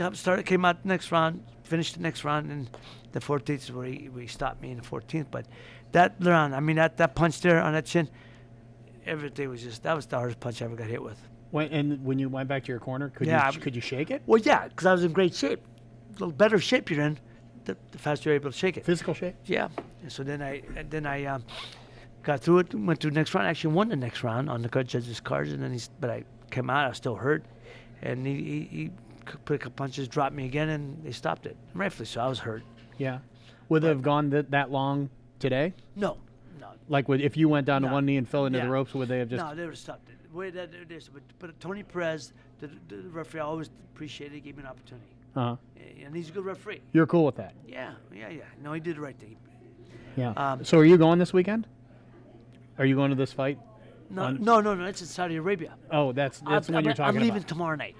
Speaker 1: Came out the next round, finished the next round, and the 14th is where he stopped me in the 14th. But that round, I mean, that punch there on that chin, everything was that was the hardest punch I ever got hit with.
Speaker 2: When you went back to your corner, could you shake it?
Speaker 1: Well, yeah, because I was in great shape. The better shape you're in, the faster you're able to shake it.
Speaker 2: Physical shape?
Speaker 1: Yeah. And so then I got through it, went through the next round. Actually won the next round on the judges' cards, and then but I came out. I was still hurt, and he put a couple punches, dropped me again, and they stopped it. Rightfully so. I was hurt.
Speaker 2: Yeah. Would they have gone that long today?
Speaker 1: No.
Speaker 2: Like, if you went down to
Speaker 1: No.
Speaker 2: one knee and fell into the
Speaker 1: Yeah.
Speaker 2: ropes, would they have just?
Speaker 1: No, they would have stopped it. The way that it is, but Tony Perez, the referee, I always appreciated. He gave me an opportunity,
Speaker 2: Uh-huh.
Speaker 1: and he's a good referee.
Speaker 2: You're cool with that?
Speaker 1: Yeah. No, he did the right thing.
Speaker 2: Yeah. So are you going this weekend? Are you going to this fight?
Speaker 1: No,
Speaker 2: On-
Speaker 1: no. It's in Saudi Arabia.
Speaker 2: Oh, that's when you're talking
Speaker 1: I'm leaving
Speaker 2: about.
Speaker 1: tomorrow night.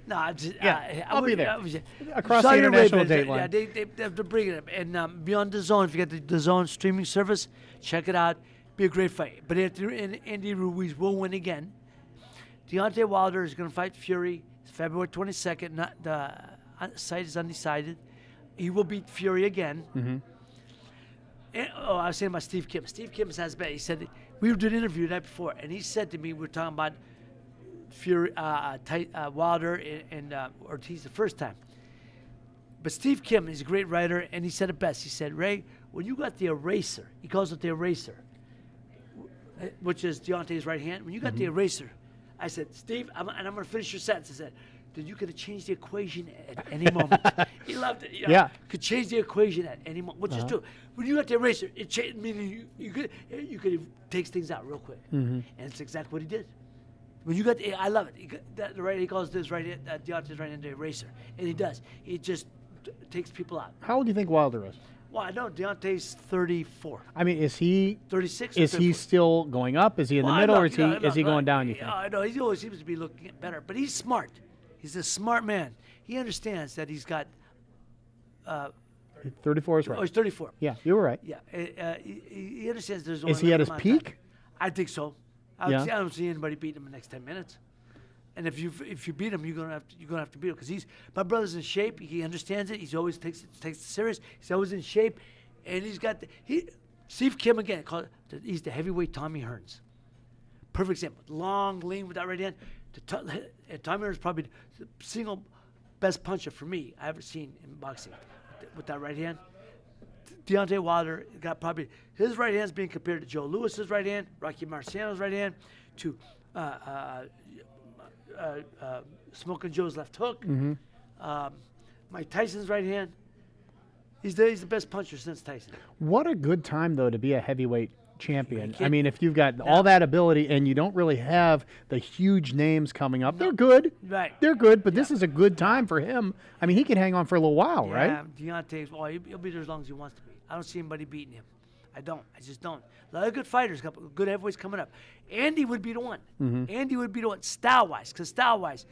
Speaker 1: No, I'm just,
Speaker 2: Yeah, I'll be there. Across
Speaker 1: Across
Speaker 2: the international date
Speaker 1: Yeah,
Speaker 2: line.
Speaker 1: they're bringing it. And Beyond the Zone, if you get the Zone streaming service, check it out. Be a great fight. But Andy Ruiz will win again. Deontay Wilder is going to fight Fury. It's February 22nd. The site is undecided. He will beat Fury again.
Speaker 2: Mm-hmm.
Speaker 1: And, I was saying about Steve Kim. Steve Kim has bet. He said we did an interview the night before, and he said to me, we were talking about Fury, Wilder, and Ortiz the first time. But Steve Kim is a great writer, and he said it best. He said, "Ray, when you got the eraser, he calls it the eraser, which is Deontay's right hand. When you got the eraser, I said, Steve, I'm going to finish your sentence. I said, then you could have changed the equation at any moment." He loved it. You know,
Speaker 2: Yeah.
Speaker 1: could change the equation at any moment, which is true. When you got the eraser, it changed, meaning you could take things out real quick, and it's exactly what he did. When you got, I love it. He calls this right hand, Deontay's right hand the eraser, and he does. He just takes people out.
Speaker 2: How old do you think Wilder is?
Speaker 1: Well, I know Deontay's 34,
Speaker 2: I mean, is he
Speaker 1: 36.
Speaker 2: is he still going up? Is he in the middle, or is he going down? You think?
Speaker 1: I know he always seems to be looking better, but he's smart. He's a smart man. He understands that he's got.
Speaker 2: 34 is
Speaker 1: Oh,
Speaker 2: right.
Speaker 1: he's 34.
Speaker 2: Yeah, you were right.
Speaker 1: Yeah, he understands there's only
Speaker 2: Is he at his
Speaker 1: limited amount of
Speaker 2: peak?
Speaker 1: time. I think so. I don't see anybody beating him in the next 10 minutes. And if you beat him, you're gonna have to beat him because my brother's in shape. He understands it. He's always takes it serious. He's always in shape, and he's got Steve Kim again. He's the heavyweight Tommy Hearns. Perfect example. Long, lean with that right hand. Tommy Hearns probably the single best puncher for me I ever seen in boxing with that right hand. Deontay Wilder got probably his right hand's being compared to Joe Louis's right hand, Rocky Marciano's right hand, to Smoking Joe's left hook, Mike Tyson's right hand. He's the best puncher since Tyson.
Speaker 2: What a good time though to be a heavyweight champion. I mean, if you've got all that ability and you don't really have the huge names coming up, they're good.
Speaker 1: Right.
Speaker 2: They're good, but this is a good time for him. I mean, he can hang on for a little while, right?
Speaker 1: Yeah, Deontay's, he'll be there as long as he wants to be. I don't see anybody beating him. I just don't. A lot of good fighters, good heavyweights coming up. Andy would be the one. Andy would be the one, style-wise, because style-wise,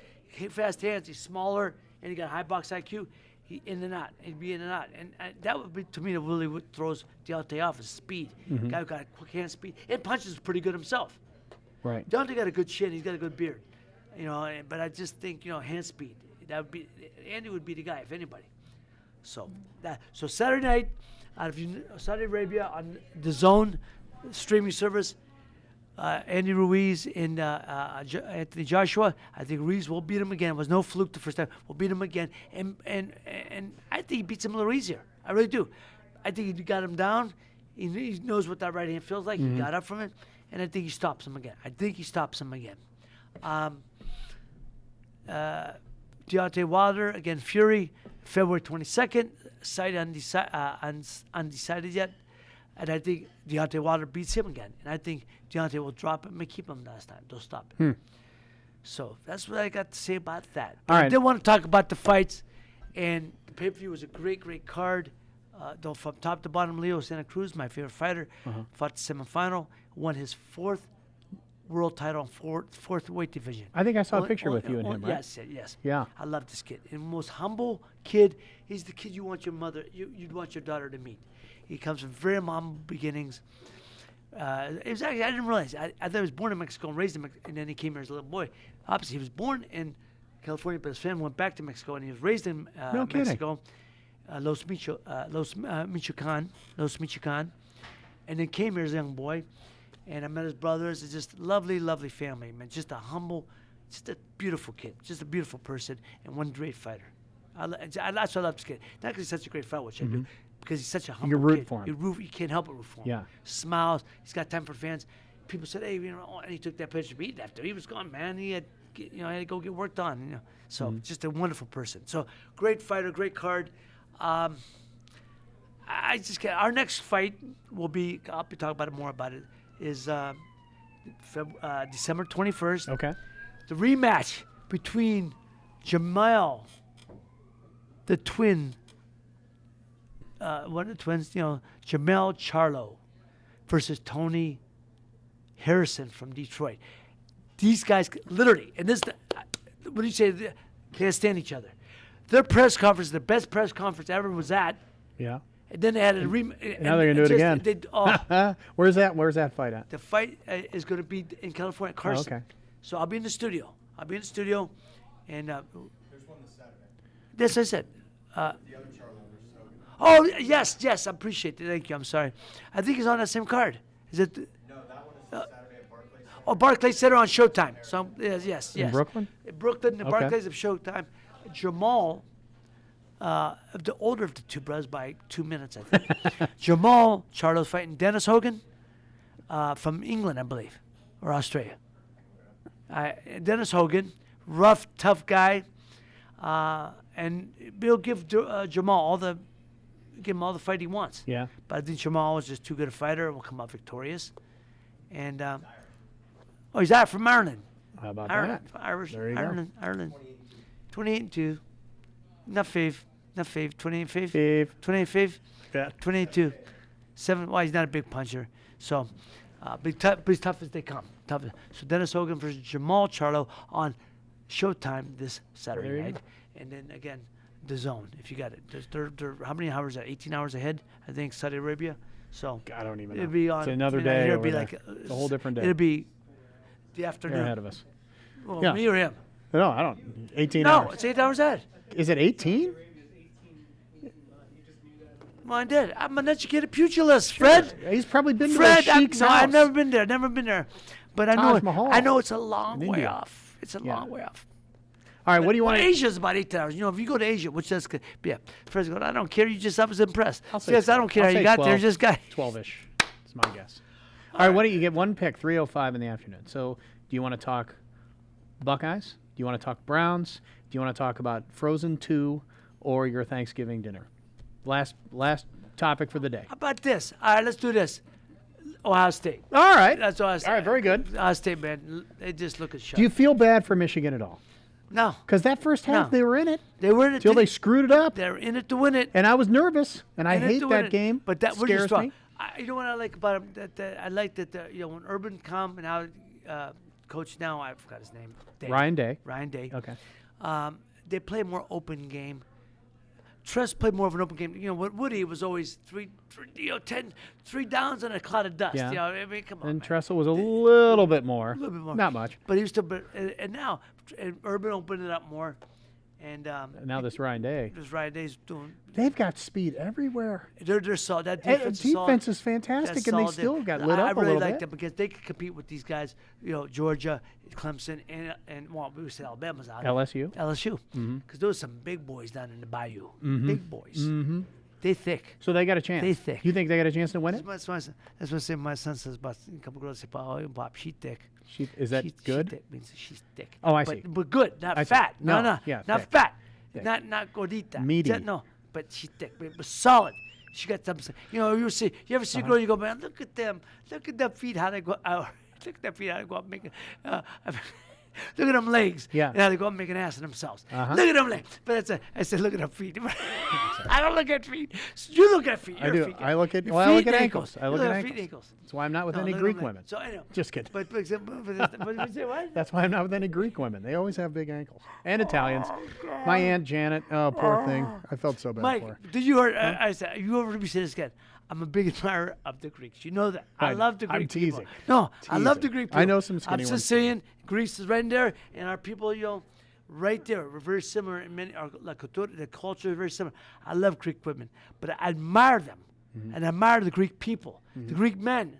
Speaker 1: fast hands, he's smaller, and he got high box IQ. He in and out. He'd be in and out. And that would be, to me, that really what throws Deontay off is speed. Guy who got quick hand speed. And punches pretty good himself.
Speaker 2: Right.
Speaker 1: Deontay got a good chin. He's got a good beard. But I just think, hand speed. That would be Andy would be the guy, if anybody. So Saturday night, out of Saudi Arabia on the Zone streaming service, Andy Ruiz and Anthony Joshua. I think Ruiz will beat him again. It was no fluke the first time. We'll beat him again, and I think he beats him a little easier. I really do. I think he got him down. He knows what that right hand feels like. He got up from it, and I think he stops him again. Deontay Wilder again. Fury, February 22nd. Site undecided yet. And I think Deontay Wilder beats him again. And I think Deontay will drop him and keep him last time. They'll stop him. So that's what I got to say about that.
Speaker 2: All right.
Speaker 1: I did want to talk about the fights. And the pay-per-view was a great, great card. Though from top to bottom, Leo Santa Cruz, my favorite fighter, fought the semifinal, won his fourth world title, fourth weight division.
Speaker 2: I think I saw a picture with you and him, right?
Speaker 1: Yes.
Speaker 2: Yeah.
Speaker 1: I love this kid. And most humble kid. He's the kid you want your mother, you'd want your daughter to meet. He comes from very humble beginnings. It was actually, I didn't realize. I thought he was born in Mexico and raised in Mexico, and then he came here as a little boy. Opposite, he was born in California, but his family went back to Mexico, and he was raised in Mexico, Los Michoacan, and then came here as a young boy. And I met his brothers. It's just lovely, lovely family, man. Just a humble, just a beautiful kid, just a beautiful person, and one great fighter. That's why I love this kid. Not because he's such a great fighter, which I do, because he's such a humble kid.
Speaker 2: You root for him.
Speaker 1: You can't help but root for him.
Speaker 2: Yeah.
Speaker 1: Smiles. He's got time for fans. People said, hey, and he took that picture. But after he was gone, man, he had, had to go get work done. So just a wonderful person. So great fighter, great card. Our next fight will be. I'll be talking about it more about it. Is December 21st.
Speaker 2: Okay.
Speaker 1: The rematch between Jamal, the twin, one of the twins, Jamal Charlo versus Tony Harrison from Detroit. These guys literally, and this, what do you say, they can't stand each other. Their press conference, the best press conference I ever was at.
Speaker 2: Yeah.
Speaker 1: And then they had a rematch.
Speaker 2: Now they're going to do it again. Where's that fight at?
Speaker 1: The fight is going to be in California, Carson.
Speaker 2: Oh, okay.
Speaker 1: So I'll be in the studio. And
Speaker 3: There's one this Saturday.
Speaker 1: This I said.
Speaker 3: The other Charlo versus Hogan.
Speaker 1: Oh, yes, I appreciate it. Thank you. I'm sorry. I think he's on that same card. Is it?
Speaker 3: No, that one is Saturday at Barclays.
Speaker 1: Oh, Barclays Center on Showtime. So yes.
Speaker 2: In Brooklyn?
Speaker 1: Brooklyn, the
Speaker 2: Okay.
Speaker 1: Barclays of Showtime. Jamal, the older of the two brothers by 2 minutes, I think. Jamal Charlo's fighting Dennis Hogan from England, I believe, or Australia. Dennis Hogan, rough, tough guy, and he'll give Jamal give him all the fight he wants.
Speaker 2: Yeah.
Speaker 1: But I think Jamal is just too good a fighter and will come out victorious. And he's out from Ireland.
Speaker 2: How about
Speaker 1: Ireland,
Speaker 2: that?
Speaker 1: Irish,
Speaker 2: There you go.
Speaker 1: Ireland. 28-2. Not 5. 28-5.
Speaker 2: 5.
Speaker 1: 28-5.
Speaker 2: Yeah.
Speaker 1: 22. 7. Well, he's not a big puncher. So, but he's tough as they come. Tough. So Dennis Hogan versus Jamal Charlo on Showtime this Saturday
Speaker 2: There you
Speaker 1: night.
Speaker 2: go.
Speaker 1: And then again, the Zone, if you got it. They're how many hours are that? 18 hours ahead, I think, Saudi Arabia. So
Speaker 2: I don't even know.
Speaker 1: it'll be on.
Speaker 2: It's another
Speaker 1: you know,
Speaker 2: day
Speaker 1: It'll
Speaker 2: over
Speaker 1: be
Speaker 2: there.
Speaker 1: like
Speaker 2: It's a whole different day.
Speaker 1: It'll be the
Speaker 2: You're
Speaker 1: afternoon.
Speaker 2: ahead of us.
Speaker 1: Well,
Speaker 2: Yeah.
Speaker 1: me or him.
Speaker 2: No, I don't. 18
Speaker 1: No,
Speaker 2: hours.
Speaker 1: it's 8 hours ahead.
Speaker 2: Is it 18?
Speaker 1: Well, I did. I'm an educated pugilist, Fred.
Speaker 2: He's probably been
Speaker 1: Fred,
Speaker 2: to a sheik's house.
Speaker 1: I've never been there. Never been there. But I
Speaker 2: Taj
Speaker 1: know.
Speaker 2: Mahal
Speaker 1: I know it's a long
Speaker 2: in
Speaker 1: way
Speaker 2: India.
Speaker 1: off. It's a
Speaker 2: Yeah.
Speaker 1: long way off.
Speaker 2: All right, what do you
Speaker 1: Well,
Speaker 2: want to...
Speaker 1: Asia's about 8 hours. You know, if you go to Asia, which is yeah, Fred's going. I don't care. You just I was impressed.
Speaker 2: I'll say
Speaker 1: Yes, I
Speaker 2: 12.
Speaker 1: don't care
Speaker 2: I'll
Speaker 1: how you
Speaker 2: say
Speaker 1: got there.
Speaker 2: 12.
Speaker 1: Just got.
Speaker 2: 12-ish. That's my guess. All right, what do you get? One pick, 3:05 in the afternoon. So do you want to talk Buckeyes? Do you want to talk Browns? Do you want to talk about Frozen 2 or your Thanksgiving dinner? Last topic for the day.
Speaker 1: How about this? All right, let's do this. Ohio State.
Speaker 2: All right.
Speaker 1: That's Ohio State.
Speaker 2: All right, very good.
Speaker 1: Ohio State, man. They just look at shot.
Speaker 2: Do you feel bad for Michigan at all?
Speaker 1: No,
Speaker 2: Because that first half,
Speaker 1: No.
Speaker 2: they were in it
Speaker 1: they were in it.
Speaker 2: till they screwed it up.
Speaker 1: They're in it to win it.
Speaker 2: And I was nervous, and I
Speaker 1: In it
Speaker 2: hate
Speaker 1: to win
Speaker 2: that
Speaker 1: it.
Speaker 2: game.
Speaker 1: But that we're just
Speaker 2: scares
Speaker 1: strong.
Speaker 2: me.
Speaker 1: You know what I like about him? That I like that you know when Urban come and now coach now I forgot his name. Day.
Speaker 2: Ryan Day.
Speaker 1: Ryan Day.
Speaker 2: Okay.
Speaker 1: They play a more open game. Trust played more of an open game. You know, what Woody was always three downs and a cloud of dust.
Speaker 2: Yeah.
Speaker 1: You know, I mean, come on,
Speaker 2: And
Speaker 1: man.
Speaker 2: Tressel was a little bit more.
Speaker 1: A little bit more.
Speaker 2: Not much.
Speaker 1: But he was still, and now Urban opened it up more, and
Speaker 2: Now this Ryan Day.
Speaker 1: this Ryan Day's doing.
Speaker 2: They've got speed everywhere.
Speaker 1: They're solid. That
Speaker 2: And
Speaker 1: defense,
Speaker 2: defense
Speaker 1: is
Speaker 2: is fantastic,
Speaker 1: That's
Speaker 2: and they
Speaker 1: solid.
Speaker 2: still got lit
Speaker 1: I
Speaker 2: up
Speaker 1: really
Speaker 2: a little
Speaker 1: like
Speaker 2: bit.
Speaker 1: them because they can compete with these guys. You know, Georgia, Clemson, and well, we said Alabama's out.
Speaker 2: LSU.
Speaker 1: LSU, because those are some big boys down in the bayou. Big boys. Mm-hmm. They thick.
Speaker 2: So they got a chance.
Speaker 1: They thick.
Speaker 2: You think they got a chance to win it?
Speaker 1: That's what I say. My son says about a couple girls say, "Oh, Bob, she thick."
Speaker 2: Is that good?
Speaker 1: She thick means she's thick.
Speaker 2: Oh, I
Speaker 1: but,
Speaker 2: see.
Speaker 1: But good, not
Speaker 2: I see.
Speaker 1: fat. No,
Speaker 2: No,
Speaker 1: no,
Speaker 2: yeah,
Speaker 1: not
Speaker 2: thick.
Speaker 1: fat.
Speaker 2: Thick.
Speaker 1: Not gordita.
Speaker 2: Meaty.
Speaker 1: No, but she's thick. But solid. She got some. You know, you ever see a girl? You go, man, look at them. Look at their feet. How they go out. Look at their feet. How they go out making. Look at them legs.
Speaker 2: Yeah.
Speaker 1: And how they go out and make an ass of themselves.
Speaker 2: Uh-huh.
Speaker 1: Look at them legs. But I said, look at her feet. I don't look at feet. You look at feet.
Speaker 2: I
Speaker 1: Your
Speaker 2: do.
Speaker 1: feet.
Speaker 2: I look at
Speaker 1: Your
Speaker 2: well, I look
Speaker 1: feet
Speaker 2: at
Speaker 1: and
Speaker 2: ankles. I
Speaker 1: You
Speaker 2: look at
Speaker 1: feet and
Speaker 2: ankles. That's why I'm not with
Speaker 1: No,
Speaker 2: any
Speaker 1: look at
Speaker 2: Greek
Speaker 1: them
Speaker 2: women.
Speaker 1: legs. So I know.
Speaker 2: Just kidding.
Speaker 1: But you say what?
Speaker 2: That's why I'm not with any Greek women. They always have big ankles. And Italians.
Speaker 1: Oh,
Speaker 2: My Aunt Janet. Oh, poor thing. I felt so bad
Speaker 1: Mike,
Speaker 2: for her.
Speaker 1: did you hear? I said, you ever heard me say this again? I'm a big admirer of the Greeks. You know that. I
Speaker 2: I-
Speaker 1: love the
Speaker 2: I'm
Speaker 1: Greek people.
Speaker 2: teasing.
Speaker 1: No, I love the
Speaker 2: Teasing.
Speaker 1: Greek people.
Speaker 2: I know some skinny
Speaker 1: I'm
Speaker 2: ones,
Speaker 1: Sicilian. Greece is right in there, and our people, you know, right there. We're very similar in many. The culture is very similar. I love Greek women, but I admire them, and I admire the Greek people, the Greek men,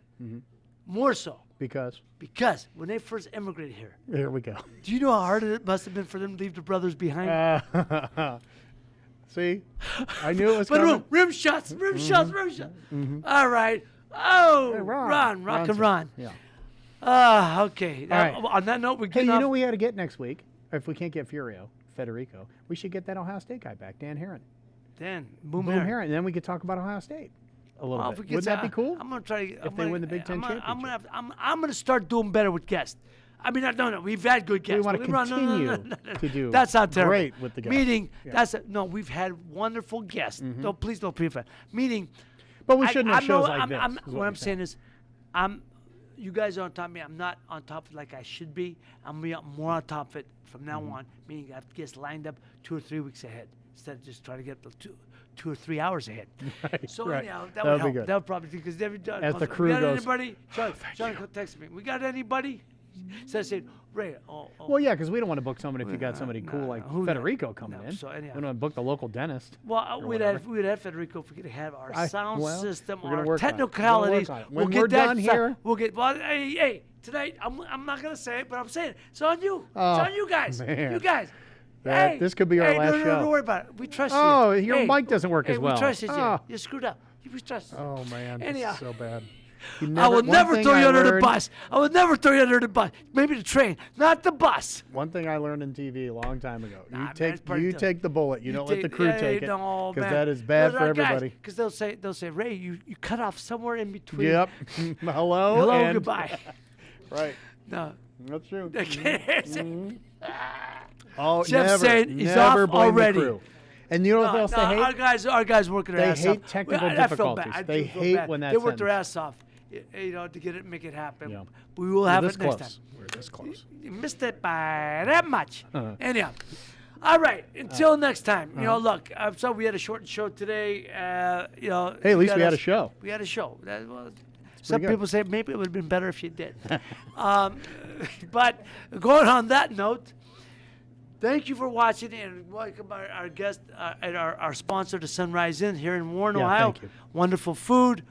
Speaker 1: more so
Speaker 2: Because
Speaker 1: because when they first immigrated here,
Speaker 2: here we go.
Speaker 1: do you know how hard it must have been for them to leave their brothers behind?
Speaker 2: See, I knew it was
Speaker 1: But
Speaker 2: coming.
Speaker 1: rim shots, rim shots. All right. Oh,
Speaker 2: Hey,
Speaker 1: Ron, rock and
Speaker 2: Ron's-
Speaker 1: Ron.
Speaker 2: Yeah.
Speaker 1: Okay.
Speaker 2: All right.
Speaker 1: On that note, we
Speaker 2: Hey,
Speaker 1: get
Speaker 2: you
Speaker 1: off.
Speaker 2: know what we got to get next week? If we can't get Furio, Federico, we should get that Ohio State guy back, Dan Herron.
Speaker 1: Dan, boom,
Speaker 2: Boom
Speaker 1: Herron.
Speaker 2: Herron. And then we could talk about Ohio State a little
Speaker 1: Well, if
Speaker 2: bit.
Speaker 1: we get
Speaker 2: Would that
Speaker 1: to-
Speaker 2: be cool?
Speaker 1: I'm gonna try to.
Speaker 2: If they win the Big Ten championship.
Speaker 1: I'm gonna start doing better with guests. I mean, no. We've had good guests.
Speaker 2: wanna
Speaker 1: Don't get me wrong.
Speaker 2: continue to do
Speaker 1: That sounds terrible.
Speaker 2: great with the guests.
Speaker 1: Meaning,
Speaker 2: Yeah.
Speaker 1: no. We've had wonderful guests. No, please don't pre-fat. Meaning,
Speaker 2: But we shouldn't have
Speaker 1: I'm
Speaker 2: shows
Speaker 1: no-
Speaker 2: like
Speaker 1: I'm-
Speaker 2: this.
Speaker 1: I'm-
Speaker 2: is
Speaker 1: what
Speaker 2: you're
Speaker 1: I'm saying is, you guys are on top of me. I'm not on top of it like I should be. I'm gonna be more on top of it from now on. Meaning, I have to get lined up 2 or 3 weeks ahead instead of just trying to get the 2 or 3 hours ahead.
Speaker 2: Right,
Speaker 1: So
Speaker 2: right.
Speaker 1: anyhow, that
Speaker 2: That
Speaker 1: would
Speaker 2: would be
Speaker 1: help.
Speaker 2: good.
Speaker 1: That would probably because every time
Speaker 2: As the crew
Speaker 1: we got
Speaker 2: goes,
Speaker 1: anybody? John texted me. We got anybody? So I said, Ray.
Speaker 2: Well, yeah, because we don't want to book somebody if you got somebody cool like
Speaker 1: who-
Speaker 2: Federico coming
Speaker 1: no,
Speaker 2: in.
Speaker 1: so anyhow.
Speaker 2: We don't want to book the local dentist.
Speaker 1: Well, we'd
Speaker 2: whatever.
Speaker 1: have Federico if we could have our
Speaker 2: I-
Speaker 1: sound
Speaker 2: well,
Speaker 1: system,
Speaker 2: we're gonna
Speaker 1: our
Speaker 2: work on it. We're gonna work
Speaker 1: technicalities.
Speaker 2: on it.
Speaker 1: We'll
Speaker 2: When
Speaker 1: get
Speaker 2: we're
Speaker 1: that
Speaker 2: done
Speaker 1: si-
Speaker 2: here-
Speaker 1: We'll get. Well, hey, tonight I'm not gonna say it, but I'm saying it. It's on you.
Speaker 2: Oh,
Speaker 1: it's on you guys.
Speaker 2: man.
Speaker 1: You guys.
Speaker 2: That-
Speaker 1: hey,
Speaker 2: this could be our
Speaker 1: hey,
Speaker 2: last
Speaker 1: no,
Speaker 2: show.
Speaker 1: Don't worry about it. We trust you.
Speaker 2: Oh, your
Speaker 1: Hey,
Speaker 2: mic doesn't work
Speaker 1: hey,
Speaker 2: as well.
Speaker 1: We trust you.
Speaker 2: Oh.
Speaker 1: You screwed up. We trust you.
Speaker 2: Oh, man.
Speaker 1: Anyhow.
Speaker 2: This is so bad.
Speaker 1: I will
Speaker 2: one
Speaker 1: never
Speaker 2: thing
Speaker 1: throw you
Speaker 2: I
Speaker 1: under the
Speaker 2: learned-
Speaker 1: bus. I will never throw you under the bus. Maybe the train, not the bus.
Speaker 2: One thing I learned in TV a long time ago.
Speaker 1: Nah,
Speaker 2: You
Speaker 1: man,
Speaker 2: take
Speaker 1: it's part of
Speaker 2: you
Speaker 1: the-
Speaker 2: take the bullet. You don't let the crew take it.
Speaker 1: No,
Speaker 2: Because
Speaker 1: man.
Speaker 2: that is bad
Speaker 1: Those
Speaker 2: for
Speaker 1: are guys,
Speaker 2: everybody.
Speaker 1: Because they'll say, Ray, you cut off somewhere in between.
Speaker 2: Yep. Hello.
Speaker 1: Hello,
Speaker 2: and-
Speaker 1: goodbye.
Speaker 2: Right.
Speaker 1: No.
Speaker 2: That's true.
Speaker 1: I can't hear it.
Speaker 2: Oh,
Speaker 1: Jeff's
Speaker 2: never,
Speaker 1: saying he's
Speaker 2: never
Speaker 1: off
Speaker 2: blame
Speaker 1: already.
Speaker 2: The crew. And you know what
Speaker 1: No,
Speaker 2: else
Speaker 1: no,
Speaker 2: they hate?
Speaker 1: our guys working their
Speaker 2: They
Speaker 1: ass
Speaker 2: hate
Speaker 1: off.
Speaker 2: technical
Speaker 1: I feel
Speaker 2: difficulties.
Speaker 1: bad. I
Speaker 2: They
Speaker 1: do feel
Speaker 2: hate
Speaker 1: bad.
Speaker 2: when that
Speaker 1: they work their
Speaker 2: sentence-
Speaker 1: ass off, to get it, make it happen.
Speaker 2: Yeah.
Speaker 1: But we will
Speaker 2: We're
Speaker 1: have
Speaker 2: this
Speaker 1: it next
Speaker 2: close.
Speaker 1: time.
Speaker 2: We're this close.
Speaker 1: You missed it by that much.
Speaker 2: Uh-huh.
Speaker 1: Anyhow. All right. Until next time. You know, look. I'm sorry we had a short show today. You know.
Speaker 2: Hey, at least
Speaker 1: got
Speaker 2: we had
Speaker 1: us-
Speaker 2: a show.
Speaker 1: We had a show. Some
Speaker 2: good.
Speaker 1: people say maybe it would have been better if you did. But going on that note, thank you for watching and welcome our guest and our sponsor, the Sunrise Inn here in Warren,
Speaker 2: Yeah,
Speaker 1: Ohio.
Speaker 2: thank you.
Speaker 1: Wonderful food.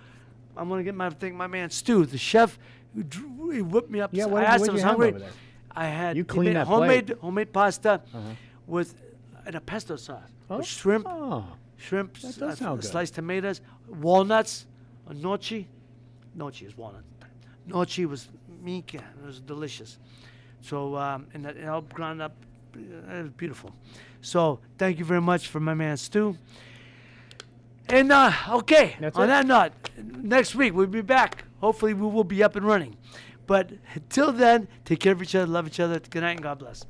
Speaker 1: I'm gonna get my man Stu, the chef, he whipped me up.
Speaker 2: Yeah,
Speaker 1: I
Speaker 2: what-
Speaker 1: asked
Speaker 2: what'd
Speaker 1: him, I was
Speaker 2: you have
Speaker 1: hungry.
Speaker 2: over there?
Speaker 1: I had
Speaker 2: You
Speaker 1: he
Speaker 2: cleaned
Speaker 1: made
Speaker 2: that
Speaker 1: homemade pasta with and a pesto sauce with shrimp,
Speaker 2: Oh,
Speaker 1: shrimp,
Speaker 2: does sound good.
Speaker 1: sliced tomatoes, walnuts, a nochi. Nochi is walnut. Nochi was mica. It was delicious. So and that all ground up. It was beautiful. So thank you very much for my man Stu. And okay,
Speaker 2: That's
Speaker 1: on
Speaker 2: it.
Speaker 1: that note, next week we'll be back. Hopefully we will be up and running. But until then, take care of each other, love each other. Good night and God bless.